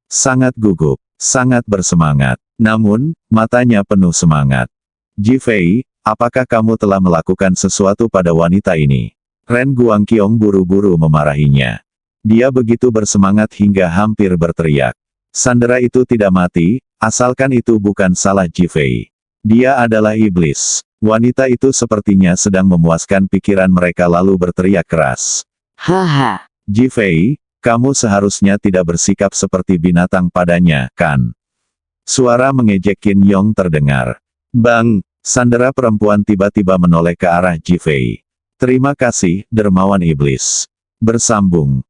Sangat gugup, sangat bersemangat. Namun, matanya penuh semangat. Ji Fei, apakah kamu telah melakukan sesuatu pada wanita ini? Ren Guangqiong buru-buru memarahinya. Dia begitu bersemangat hingga hampir berteriak. Sandera itu tidak mati, asalkan itu bukan salah Ji Fei. Dia adalah iblis. Wanita itu sepertinya sedang memuaskan pikiran mereka lalu berteriak keras. Haha. Ji Fei, kamu seharusnya tidak bersikap seperti binatang padanya, kan? Suara mengejek Qin Yong terdengar. Bang! Sandera perempuan tiba-tiba menoleh ke arah Ji Fei. Terima kasih, dermawan iblis. Bersambung.